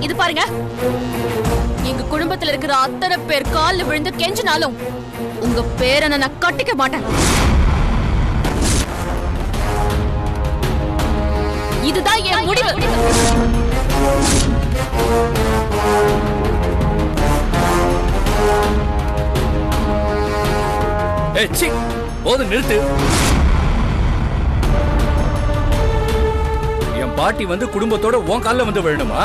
இது பாருங்க, எங்க குடும்பத்துல இருக்கிற அத்தனை பேர் கால்ல விழுந்து கெஞ்சினாலும் உங்க பேரனை நான் கட்டிக்க மாட்டேன். இதுதான் என் முடிவு. போதும், நிறுத்து. என் பாட்டி வந்து குடும்பத்தோட உன் கால்ல வந்து விழணுமா?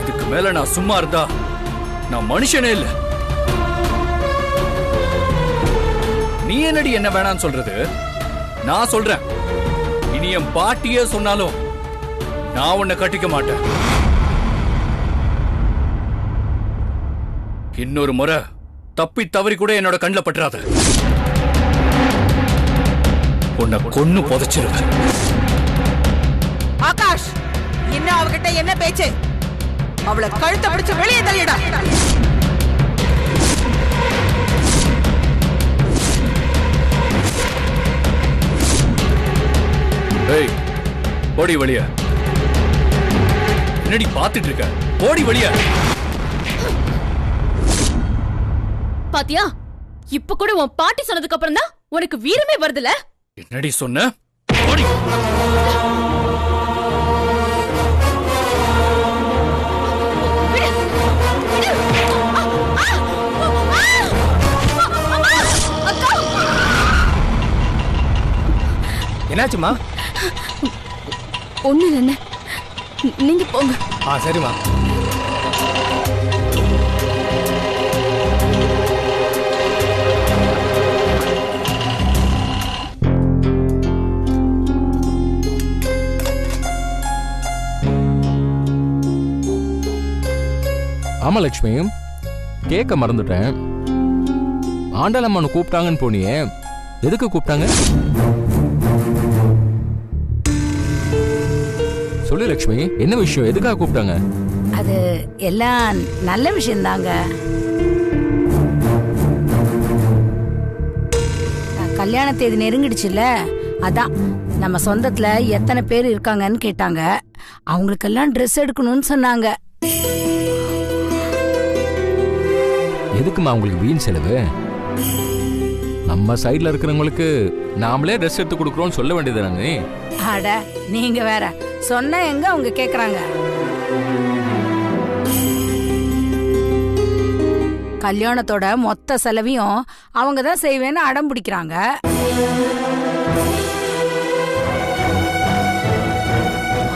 இதுக்கு மேல நான் சும்மா இருந்தா நான் மனுஷனே இல்ல. நீ என்னடி என்ன வேணான்னு சொல்றது? நான் சொல்றேன், இனி என் பாட்டியே சொன்னாலும் நான் உன்னை கட்டிக்க மாட்டேன். இன்னொரு முறை தப்பி தவறி கூட என்னோட கண்ணில் பற்றாத. உன்னை கொன்னு புதைச்சிருவேன். ஆகாஷ், என்ன அவகிட்ட என்ன பேச்சு? அவளை கழுத்தை பிடிச்சு வெளியே தள்ளிடா. ஏய், போடி வெளிய. என்னடி பாத்துட்டு இருக்க? போடி வெளிய. பாத்தியா, இப்ப கூட உன் பாட்டி சொன்னதுக்கு அப்புறம் தான் உனக்கு வீரமே வருதுல. என்னடி சொன்ன? போடி. என்னாச்சுமா? ஒண்ணு இல்ல, நீங்க போங்க. சரிம்மா. ஆமா லட்சுமி, கேட்க மறந்துட்டேன். ஆண்டாளம்மனு கூப்பிட்டாங்கன்னு போனியே, எதுக்கு கூப்பிட்டாங்க? சொல்லு லட்சுமி, என்ன விஷயம்? எதுக்காக கூப்பிட்டாங்க? அது எல்லாம் நல்ல விஷயம் தாங்க. கல்யாண தேதி நெருங்கிடுச்சுல்ல, அதான் நம்ம சொந்தத்துல எத்தனை பேர் இருக்காங்கன்னு கேட்டாங்க. அவங்களுக்கெல்லாம் ட்ரெஸ் எடுக்கணும்னு சொன்னாங்க. எதுக்குமா உங்களுக்கு வீண் செலவு? நம்ம சைட்ல இருக்கிறவங்களுக்கு நாமளே ட்ரெஸ் எடுத்து கொடுக்கறோம்னு சொல்ல வேண்டியதுதானே? அட நீங்க வேற, சொன்னா எங்க அவங்க கேக்குறாங்க? கல்யாணத்தோட மொத்த செலவையும் அவங்க தான் செய்வேன்னு அடம் பிடிக்கிறாங்க.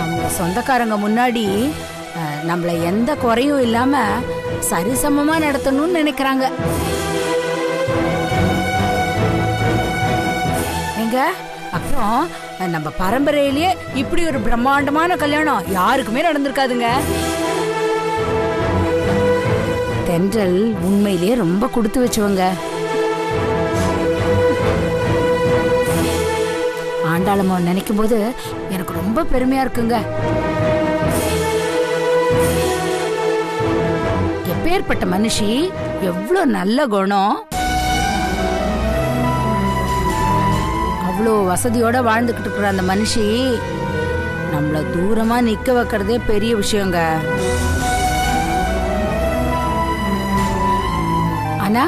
அவங்க சொந்தக்காரங்க முன்னாடி நம்மள எந்த குறையும் இல்லாம சரிசமமா நடத்தணும்னு நினைக்கிறாங்க. எங்க அப்புறம் நம்ம பரம்பரையிலேயே இப்படி ஒரு பிரம்மாண்டமான கல்யாணம் யாருக்குமே நடந்திருக்காதுங்க. தென்றல் உண்மையிலேயே ரொம்ப கொடுத்து வச்சவங்க. ஆண்டாளம்மா நினைக்கும் போது எனக்கு ரொம்ப பெருமையா இருக்குங்க. எப்பேற்பட்ட மனுஷி, எவ்வளவு நல்ல குணம், அவ்வளோ வசதியோட வாழ்ந்துகிட்டு இருக்கிற அந்த மனுஷி நம்மள தூரமா நிக்க வைக்கிறதே பெரிய விஷயங்க. ஆனா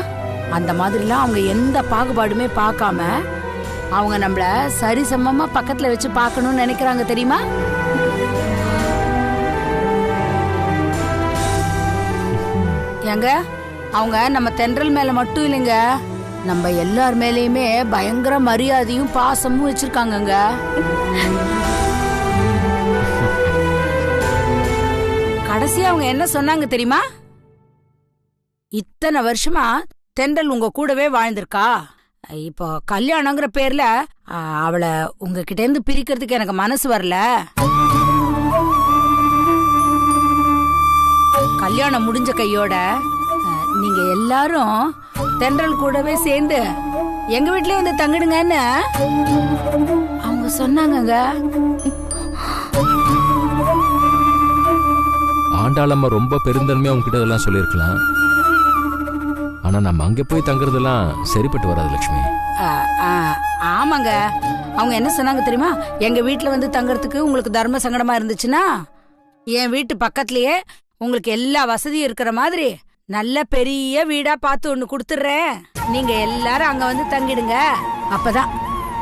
அந்த மாதிரிலாம் அவங்க எந்த பாகுபாடுமே பார்க்காம அவங்க நம்மள சரிசமமா பக்கத்துல வச்சு பார்க்கணும்னு நினைக்கிறாங்க தெரியுமா? ஏங்க, அவங்க நம்ம தென்றல் மேல மட்டும் இல்லைங்க, நம்ம எல்லார் மேலயுமே பயங்கர மரியாதையும் பாசமும் வச்சிருக்காங்கங்க. கடைசி அவங்க என்ன சொன்னாங்க தெரியுமா? இத்தனை வருஷமா தென்றல் உங்க கூடவே வாழ்ந்திருக்கா, இப்போ கல்யாணங்கிற பேர்ல அவளை உங்ககிட்ட இருந்து பிரிக்கிறதுக்கு எனக்கு மனசு வரல. கல்யாணம் முடிஞ்ச கையோட நீங்க எல்லாரும் தென்றல் கூடவே சேர்ந்து எங்க வீட்லயே வந்து தங்கிடுங்கன்னு அவங்க சொன்னாங்கங்க. ஆண்டாளம்மா ரொம்ப பெருந்தன்மையா உங்ககிட்ட இதெல்லாம் சொல்லியிருக்கலாம். ஆனா நம்ம அங்க போய் தங்குறதெல்லாம் சரிப்பட்டு வராது லட்சுமி. ஆமாங்க, அவங்க என்ன சொன்னாங்க தெரியுமா? எங்க வீட்டுல வந்து தங்கறதுக்கு உங்களுக்கு தர்ம சங்கடமா இருந்துச்சுன்னா என் வீட்டு பக்கத்துலயே உங்களுக்கு எல்லா வசதியும் இருக்கிற மாதிரி நல்ல பெரிய வீடா பார்த்து ஒண்ணு கொடுத்துடுறேன். நீங்க எல்லாரும் அங்க வந்து தங்கிடுங்க. அப்பதான்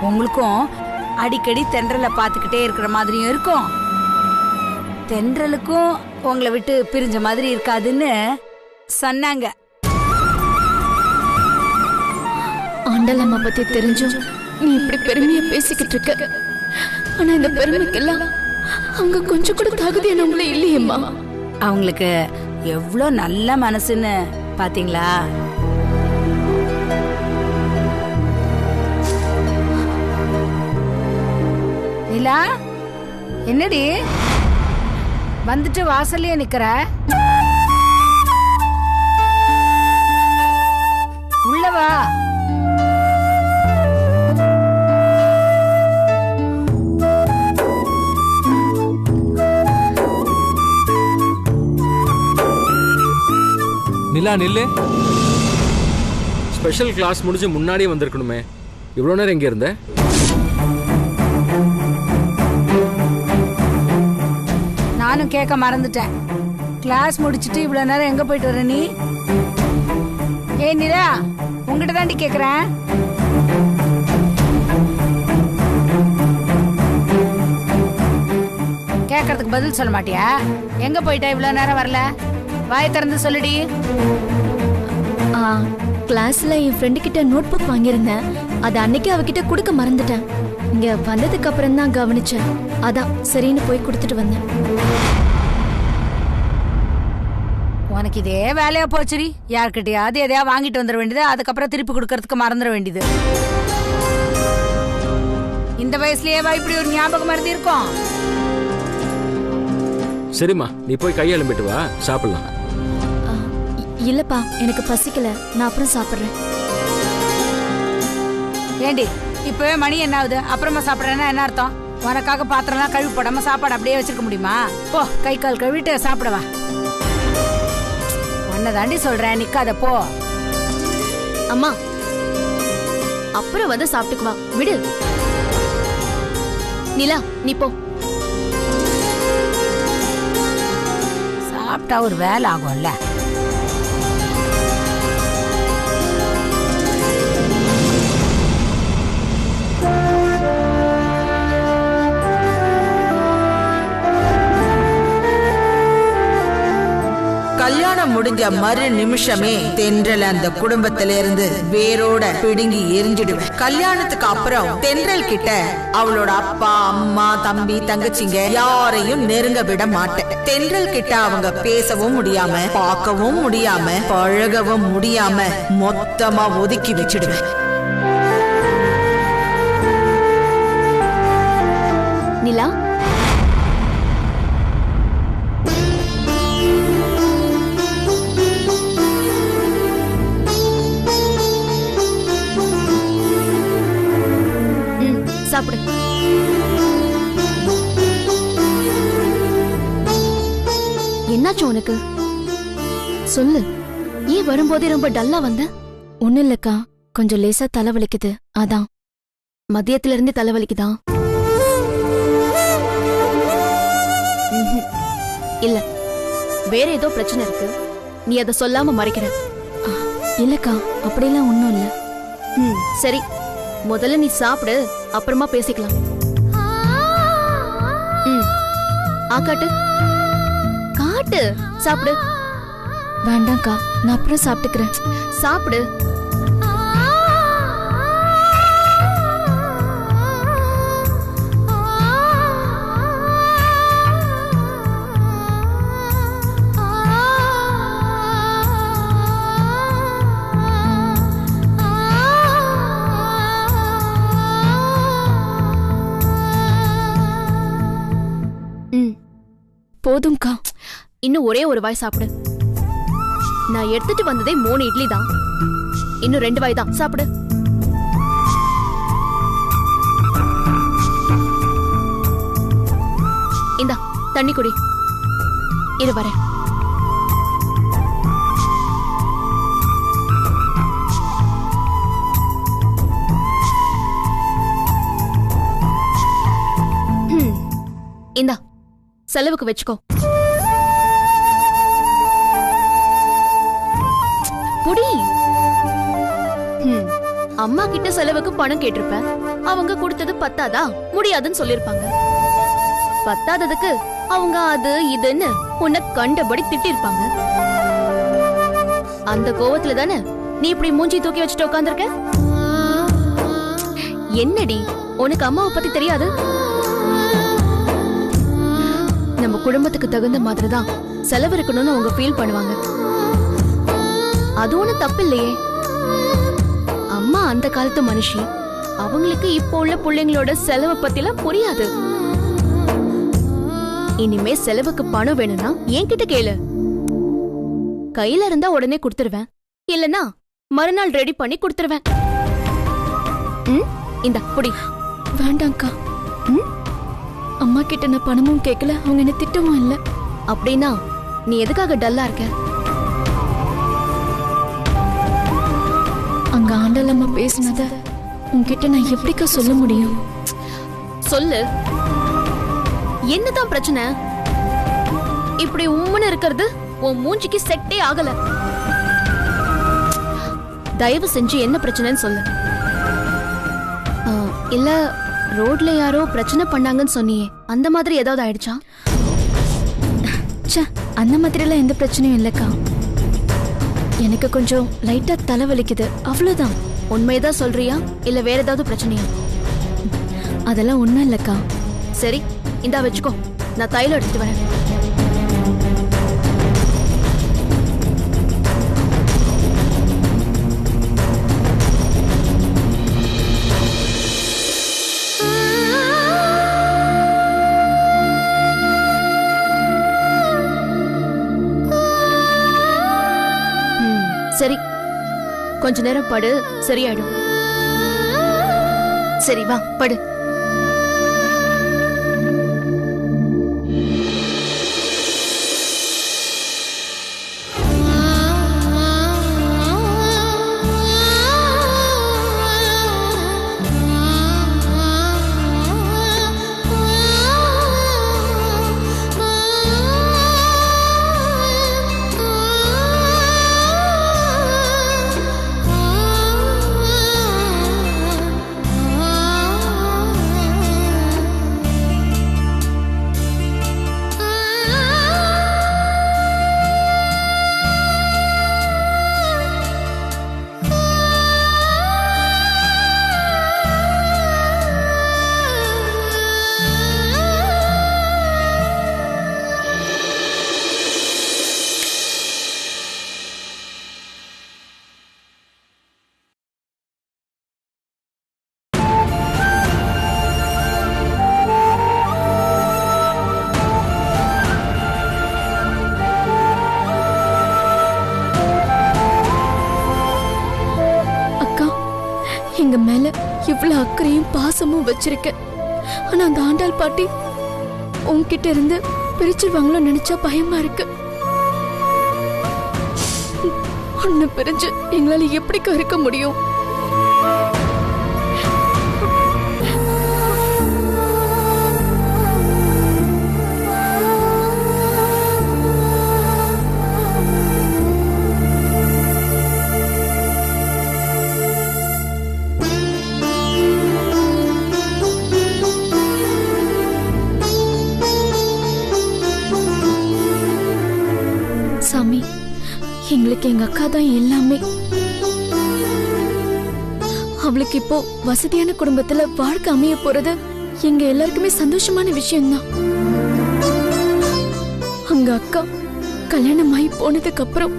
உங்களுக்கும் அடிக்கடி தென்றலை பார்த்துக்கிட்டே இருக்கிற மாதிரியும் இருக்கும், தென்றலுக்கும் உங்களை விட்டு பிரிஞ்ச மாதிரி இருக்காதுன்னு சொன்னாங்க. ஆண்டலம்மா பத்தி தெரிஞ்சும் நீ இப்படி பெருமையா பேசிக்கிட்டு இருக்க. ஆனா இந்த பெருமைக்கெல்லாம் அவங்க கொஞ்சம் கூட தகுதியானவங்களே இல்லையேம்மா. அவங்களுக்கு எவ்வளோ நல்ல மனசுன்னு பாத்தீங்களா? நிலா, என்னடி வந்துட்டு வாசல்லையே நிக்கிற? உள்ளவா. நிலா நில்லு. ஸ்பெஷல் கிளாஸ் முடிஞ்சு முன்னாடியே வந்திருக்கணுமே, இவ்வளோ நேரம் எங்கே இருந்த? நானும் கேட்க மறந்துட்டேன். கிளாஸ் முடிச்சிட்டு இவ்வளவு நேரம் எங்க போயிட்டு வர நீ? ஏய் நிலா, உங்ககிட்ட தாண்டி கேக்குறேன். கேட்கறதுக்கு பதில் சொல்ல மாட்டியா? எங்க போயிட்டா இவ்வளவு நேரம் வரல? வாயை திறந்து சொல்லுடி. கிளாஸ்ல என் ஃப்ரெண்டு கிட்ட நோட் புக் வாங்கியிருந்தேன். அது அன்னைக்கு அவகிட்ட கொடுக்க மறந்துட்டேன். இங்க வந்ததுக்கு அப்புறம் தான் கவனிச்சேன். அதான் சரின்னு போய் கொடுத்துட்டு வந்தேன். உனக்கு இதே வேலையா போச்சுரி. யார்கிட்டயாவது எதையா வாங்கிட்டு வந்துட வேண்டியது, அதுக்கப்புறம் திருப்பி கொடுக்கறதுக்கு மறந்துட வேண்டியது. இந்த வயசுலயேவா இப்படி ஒரு ஞாபகம் மறந்து இருக்கும்? சரிம்மா, நீ போய் கையெழும்பிட்டு வா, சாப்பிடலாம். இல்லப்பா, எனக்கு பசிக்கல, நான் அப்புறம் சாப்பிடுறேன். ஏண்டி இப்பவே மணி என்ன ஆகுது? அப்புறமா சாப்பிடுறேன்னா என்ன அர்த்தம்? உனக்காக பாத்திரம்லாம் கழுவி போடாம சாப்பாடு அப்படியே வச்சிருக்க முடியுமா? போ, கை கால் கழுவிட்டு சாப்பிடவா. உன்னை தாண்டி சொல்றேன், நிக்காத போ. அம்மா, அப்புறம் வந்து சாப்பிட்டுக்குவா, விடு. நிலா, நீ போ. சாப்பிட்டா ஒரு வேலை ஆகும்ல. கல்யாணம் முடிஞ்ச மறு நிமிஷமே தென்றல் அந்த குடும்பத்தில இருந்து வேரோட பிடுங்கி எரிஞ்சிடுவேன். கல்யாணத்துக்கு அப்புறம் தென்றல் கிட்ட அவளோட அப்பா, அம்மா, தம்பி, தங்கச்சிங்க யாரையும் நெருங்க விட மாட்டேன். தென்றல் கிட்ட அவங்க பேசவும் முடியாம, பார்க்கவும் முடியாம, பழகவும் முடியாம மொத்தமா ஒதுக்கி வச்சிடுவேன். நிலா, சாப்பிடு. என்னாச்சு உனக்கு? சொல்லு. ஏன் வரும்போதே ரொம்ப டல்லா வந்த? ஒண்ணும் இல்லக்கா, கொஞ்சம் லேசா தலைவலிக்குது, அதான். மதியத்துல இருந்து தலைவலிக்குதா? இல்ல, வேற ஏதோ பிரச்சனை இருக்கு. நீ அதை சொல்லாம மறைக்கிற. இல்லக்கா, அப்படியெல்லாம் ஒண்ணும் இல்ல. சரி, முதல்ல நீ சாப்பிடு, அப்புறமா பேசிக்கலாம். காட்டு காட்டு, சாப்பிடு. வேண்டாம்க்கா, நான் அப்புறம் சாப்பிட்டுக்கிறேன். சாப்பிடு. போதும்க்கா, இன்னும் ஒரே ஒரு வாய் சாப்பிடு. நான் எடுத்துட்டு வந்ததே 3 இட்லி தான். இன்னும் 2 வாய் தான், சாப்பிடு. இந்தா தண்ணி குடி. இரு வரேன். இந்தா செலவுக்கு வச்சுக்கோ. புடி. அம்மா கிட்ட செலவுக்கு பணம் கேட்டிருப்பேன். அவங்க கொடுத்தது பத்தாதா, முடியாதுன்னு சொல்லிருப்பாங்க. பத்தாததுக்கு அவங்க அது இதுன்னு உன்னை கண்டபடி திட்டிருப்பாங்க. அந்த கோவத்துல தானே நீ இப்படி மூஞ்சி தூக்கி வச்சுட்டு உட்கார்ந்திருக்க. என்னடி உனக்கு அம்மாவை பத்தி தெரியாது? நம்ம குடும்பத்துக்கு தகுந்த மாதிரி தான் செலவு இருக்கணும்னு அவங்க ஃபீல் பண்ணுவாங்க. அது ஒண்ணு தப்பு இல்லையே. அம்மா அந்த காலத்து மனுஷி, அவங்களுக்கு இப்போ உள்ள பிள்ளைங்களோட செலவை பத்திலாம் புரியாது. இனிமே செலவுக்கு பணம் வேணும்னா என்கிட்ட கேளு. கையில இருந்தா உடனே கொடுத்துருவேன், இல்லனா மறுநாள் ரெடி பண்ணி கொடுத்துருவேன். இந்த புடி. வேண்டாங்க்கா. அம்மா கிட்ட நான் பணமும் கேட்கல, அவங்க என்ன திட்டவும் இல்ல. அப்படின்னா நீ எதுக்காக டல்லா இருக்க? அங்க ஆண்டாள் அம்மா பேசினத உன்கிட்ட நான் எப்படிக்கா சொல்ல முடியும்? சொல்லு. என்னதான் பிரச்சனை? இப்படி உம்முன்னு இருக்கிறது உன் மூஞ்சிக்கு செட்டே ஆகல. தயவு செஞ்சு என்ன பிரச்சனைன்னு சொல்லு. இல்ல ரோட்ல யாரோ பிரச்சனை பண்ணாங்கன்னு சொன்னியே, அந்த மாதிரி ஏதாவது ஆயிடுச்சா? அந்த மாதிரிலாம் எந்த பிரச்சனையும் இல்லக்கா. எனக்கு கொஞ்சம் லைட்டா தலைவலிக்குது, அவ்வளவுதான். உண்மையதான் சொல்றியா இல்ல வேற ஏதாவது பிரச்சனையா? அதெல்லாம் ஒண்ணும் இல்லக்கா. சரி இந்தா வச்சுக்கோ, நான் தைலம் எடுத்துட்டு வரேன். சரி கொஞ்ச நேரம் படு, சரியாயிடும். சரி வா படு. எங்க மேல இவ்வளவு அக்கறையும் பாசமும் வச்சிருக்க. ஆனா அந்த ஆண்டாள் பாட்டி உன்கிட்ட இருந்து பிரிச்சிருவாங்களோ நினைச்சா பயமா இருக்கு. உன்னை பிரிஞ்சு எங்களால எப்படிக்கா இருக்க முடியும்? சாமி, எங்களுக்கு எங்க அக்கா தான் எல்லாமே. அவளுக்கு இப்போ வசதியான குடும்பத்துல வாழ்க்கை அமைய போறது எங்க எல்லாருக்குமே சந்தோஷமான விஷயம்தான். அங்க அக்கா கல்யாணமாயி போனதுக்கு அப்புறம்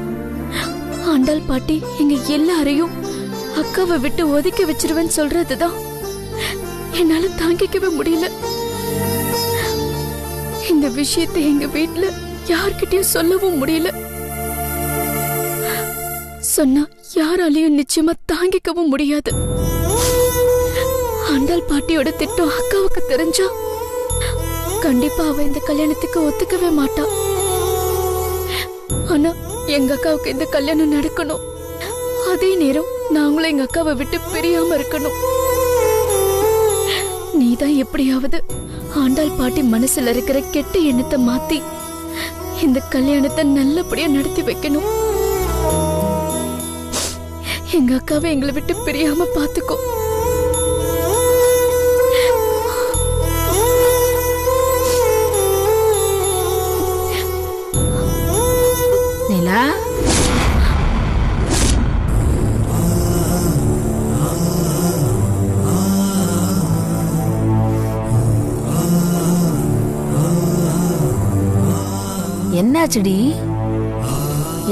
ஆண்டாள் பாட்டி எங்க எல்லாரையும் அக்காவை விட்டு ஒதுக்கி வச்சிருவேன்னு சொல்றதுதான் என்னால தாங்கிக்கவே முடியல. இந்த விஷயத்தை எங்க வீட்டுல யார்கிட்டயும் சொல்லவும் முடியல. சொன்னா யாராலையும் நிச்சயமா தாங்கிக்கவும் முடியாது. ஆண்டாள் பாட்டியோட திட்டம் அக்காவுக்கு தெரிஞ்சா கண்டிப்பா அவ இந்த கல்யாணத்துக்கு ஒத்துக்கவே மாட்டா. ஆனா எங்க அக்காவுக்கு இந்த கல்யாணம் நடக்கணும். அதே நேரம் நாங்களும் எங்க அக்காவை விட்டு பிரியாம இருக்கணும். நீதான் எப்படியாவது ஆண்டாள் பாட்டி மனசுல இருக்கிற கெட்ட எண்ணத்தை மாத்தி இந்த கல்யாணத்தை நல்லபடியா நடத்தி வைக்கணும். எங்க அக்காவை எங்களை விட்டு பிரியாம பாத்துக்கோ. நிலா, என்னாச்சுடி?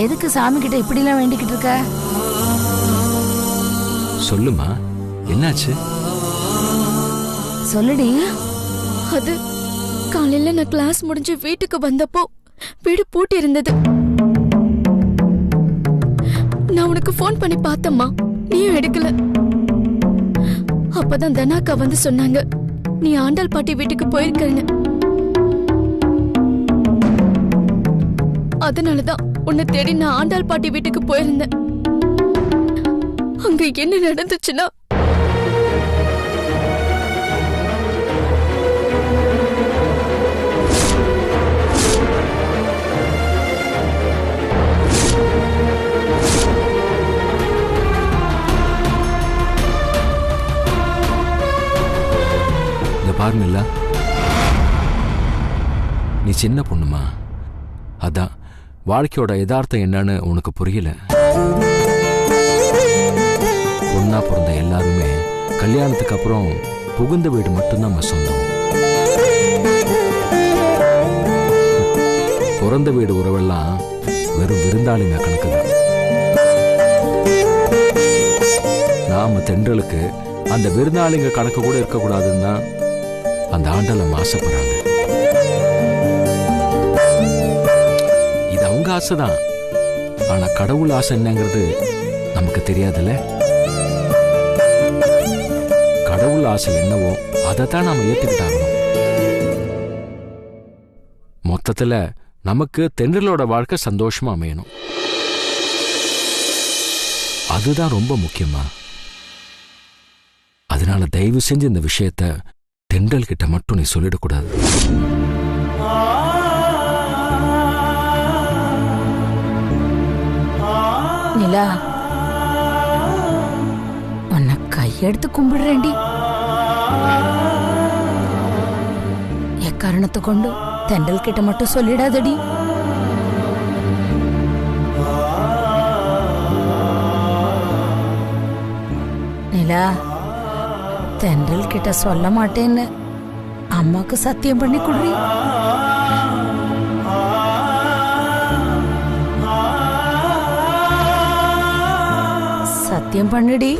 எதுக்கு சாமி கிட்ட இப்படி எல்லாம் வேண்டிக்கிட்டு இருக்க? சொல்லுமா, என்னாச்சு? சொல்லுடி. அது காலையில நான் கிளாஸ் முடிஞ்சு வீட்டுக்கு வந்தப்போ வீடு பூட்டி இருந்தது. நான் உனக்கு போன் பண்ணி பார்த்தம்மா, நீயும் எடுக்கல. அப்பதான் தனாக்கா வந்து சொன்னாங்க, நீ ஆண்டாள் பாட்டி வீட்டுக்கு போயிருக்கன்னு. அதனாலதான் உன்னை தேடி நான் ஆண்டாள் பாட்டி வீட்டுக்கு போயிருந்தேன். அங்க என்ன நடந்துச்சுன்னா, பாருங்க, நீ சின்ன பொண்ணுமா, அதான் வாழ்க்கையோட யதார்த்தம் என்னன்னு உனக்கு புரியல. பொண்ணா பிறந்த எல்லாருமே கல்யாணத்துக்கு அப்புறம் புகுந்த வீடு மட்டும்தான் நம்ம சொந்தம். பிறந்த வீடு உறவெல்லாம் வெறும் விருந்தாளிங்க கணக்குதான். நாம தென்றலுக்கு அந்த விருந்தாளிங்க கணக்கு கூட இருக்கக்கூடாதுன்னு தான் அந்த ஆண்டாளம் ஆசைப்படுறாங்க. இது அவங்க ஆசைதான், ஆனா கடவுள் ஆசை என்னங்கிறது நமக்கு தெரியாதுல்ல. கடவுள் ஆசை என்னவோ அதைத்தான் நாம ஏத்துக்கிட்டாகணும். மொத்தத்துல நமக்கு தென்றலோட வாழ்க்கை சந்தோஷமா அமையணும், அதுதான் ரொம்ப முக்கியமா. அதனால தயவு செஞ்சு இந்த விஷயத்த தென்றல் கிட்ட மட்டும் நீ சொல்லிடக்கூடாது. நிலா, உன்னை கையெடுத்து கும்பிடுறேன்டி. எக்காரணத்தை கொண்டு தென்றல் கிட்ட மட்டும் சொல்லிடாதடி. நிலா, தென்றல் கிட்ட சொல்ல மாட்டேன்னு அம்மாக்கு சத்தியம் பண்ணி குடுறி. சத்தியம் பண்ணுடி.